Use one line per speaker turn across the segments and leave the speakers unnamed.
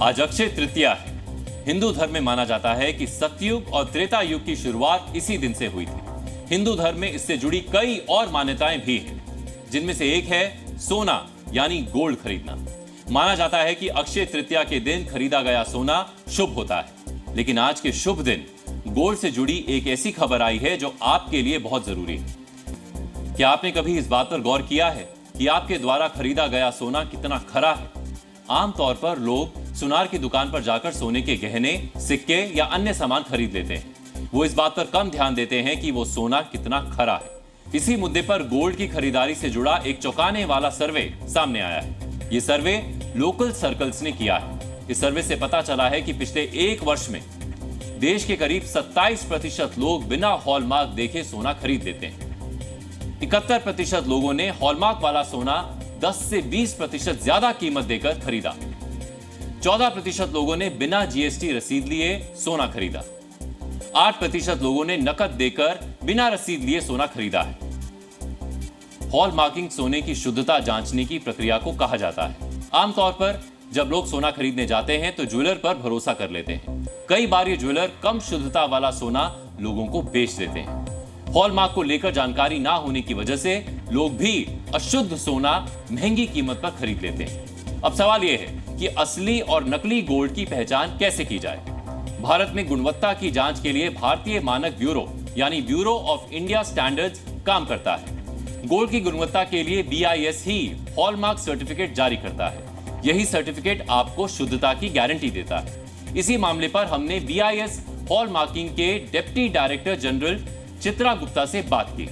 आज अक्षय तृतीया है। हिंदू धर्म में माना जाता है कि सतयुग और त्रेता युग की शुरुआत इसी दिन से हुई थी। हिंदू धर्म में इससे जुड़ी कई और मान्यताएं भी हैं, जिनमें से एक है सोना यानी गोल्ड खरीदना। माना जाता है कि अक्षय तृतीया के दिन खरीदा गया सोना शुभ होता है। लेकिन आज के शुभ दिन गोल्ड से जुड़ी एक ऐसी खबर आई है जो आपके लिए बहुत जरूरी है। क्या आपने कभी इस बात पर गौर किया है कि आपके द्वारा खरीदा गया सोना कितना खरा है? आमतौर पर लोग सुनार की दुकान पर जाकर सोने के गहने, सिक्के या अन्य सामान खरीद लेते हैं। वो इस बात पर कम ध्यान देते हैं कि वो सोना कितना खरा है। इसी मुद्दे पर गोल्ड की खरीदारी से जुड़ा एक चौंकाने वाला सर्वे सामने आया है। ये सर्वे लोकल सर्कल्स ने किया है। इस सर्वे से पता चला है कि पिछले एक वर्ष में देश के करीब 27% लोग बिना हॉलमार्क देखे सोना खरीद लेते हैं। 71% लोगों ने हॉलमार्क वाला सोना 10 से 20% ज्यादा कीमत देकर खरीदा। 14% लोगों ने बिना जीएसटी रसीद लिए सोना खरीदा। 8% लोगों ने नकद देकर बिना रसीद लिए सोना खरीदा है। हॉलमार्किंग सोने की शुद्धता जांचने की प्रक्रिया को कहा जाता है। आमतौर पर जब लोग सोना खरीदने जाते हैं तो ज्वेलर पर भरोसा कर लेते हैं। कई बार ये ज्वेलर कम शुद्धता वाला सोना लोगों को बेच देते हैं। हॉलमार्क को लेकर जानकारी ना होने की वजह से लोग भी अशुद्ध सोना महंगी कीमत पर खरीद लेते हैं। अब सवाल यह है कि असली और नकली गोल्ड की पहचान कैसे की जाए? भारत में गुणवत्ता की जांच के लिए भारतीय मानक ब्यूरो यानी ब्यूरो ऑफ इंडिया स्टैंडर्ड्स काम करता है। गोल्ड की गुणवत्ता के लिए BIS ही हॉलमार्क सर्टिफिकेट जारी करता है। यही सर्टिफिकेट आपको शुद्धता की गारंटी देता है। इसी मामले पर हमने BIS हॉलमार्किंग के deputy director general Chitra Gupta से बात की।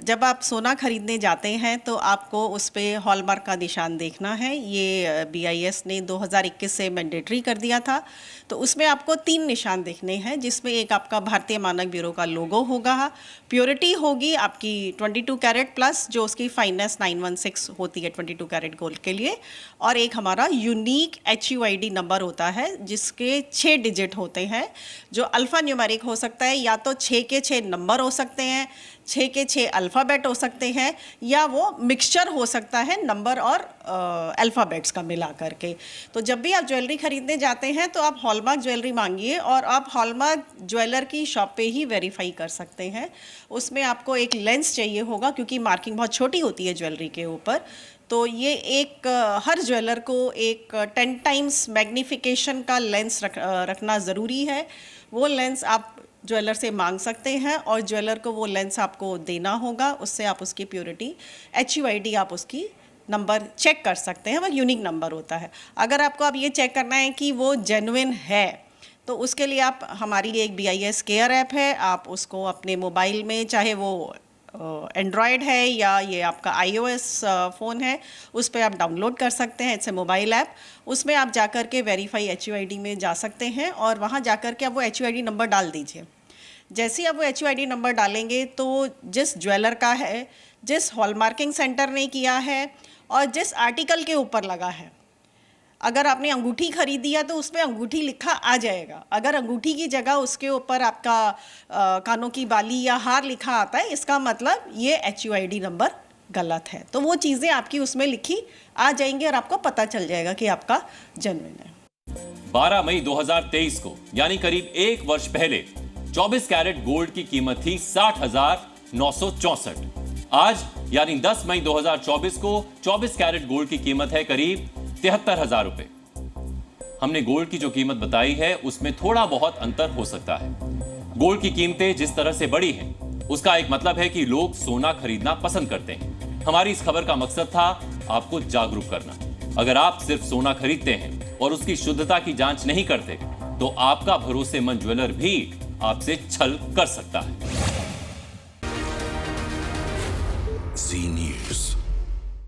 जब आप सोना खरीदने जाते हैं तो आपको उस पे हॉलमार्क का निशान देखना है। ये BIS ने 2021 से मैंडेटरी कर दिया था। तो उसमें आपको 3 निशान देखने हैं, जिसमें एक आपका भारतीय मानक ब्यूरो का लोगो होगा, प्योरिटी होगी आपकी 22 कैरेट प्लस, जो उसकी फाइनेंस 916 होती है 22 कैरेट गोल्ड के लिए, और एक हमारा यूनिक HUID नंबर होता है जिसके 6 डिजिट होते हैं, जो अल्फ़ा न्यूमेरिक हो सकता है, या तो 6 के 6 नंबर हो सकते हैं, 6 के 6 अल्फ़ाबेट हो सकते हैं, या वो मिक्सचर हो सकता है नंबर और अल्फ़ाबेट्स का मिला करके। तो जब भी आप ज्वेलरी खरीदने जाते हैं तो आप हॉलमार्क ज्वेलरी मांगिए, और आप हॉलमार्क ज्वेलर की शॉप पे ही वेरीफाई कर सकते हैं। उसमें आपको एक लेंस चाहिए होगा, क्योंकि मार्किंग बहुत छोटी होती है ज्वेलरी के ऊपर। तो ये एक हर ज्वेलर को एक 10 टाइम्स मैग्नीफिकेशन का लेंस रखना ज़रूरी है। वो लेंस आप ज्वेलर से मांग सकते हैं और ज्वेलर को वो लेंस आपको देना होगा। उससे आप उसकी प्योरिटी HUID आप उसकी नंबर चेक कर सकते हैं। वो यूनिक नंबर होता है। अगर आपको अब ये चेक करना है कि वो जेन्युइन है, तो उसके लिए आप हमारी एक BIS केयर ऐप है, आप उसको अपने मोबाइल में, चाहे वो एंड्रॉयड है या ये आपका iOS फ़ोन है, उस पर आप डाउनलोड कर सकते हैं। It's a mobile app. उसमें आप जाकर के वेरीफाई HUID में जा सकते हैं, और वहाँ जाकर के आप वो HUID नंबर डाल दीजिए। जैसे ही आप वो HUID नंबर डालेंगे तो जिस ज्वेलर का है, जिस हॉलमार्किंग सेंटर ने किया है, और जिस आर्टिकल के ऊपर लगा है, अगर आपने अंगूठी खरीदी है तो उसमें अंगूठी लिखा आ जाएगा। अगर अंगूठी की जगह उसके ऊपर आपका कानों की बाली या हार लिखा आता है, इसका मतलब ये HUID नंबर गलत है। तो वो चीज़ें आपकी उसमें लिखी आ जाएंगी और आपको पता चल जाएगा कि आपका जेन्युइन है।
12 मई 2023 को, यानी करीब एक वर्ष पहले, 24 कैरेट गोल्ड की कीमत थी 60,964। आज यानी 10 मई 2024 को 24 कैरेट गोल्ड की कीमत है करीब 73,000 रुपए। हमने गोल्ड की जो कीमत बताई है उसमें थोड़ा बहुत अंतर हो सकता है। गोल्ड की कीमतें जिस तरह से बढ़ी हैं, उसका एक मतलब है कि लोग सोना खरीदना पसंद करते हैं। हमारी इस खबर का मकसद था आपको जागरूक करना। अगर आप सिर्फ सोना खरीदते हैं और उसकी शुद्धता की जांच नहीं करते, तो आपका भरोसेमंद ज्वेलर भी आपसे छल कर सकता है।
Z News।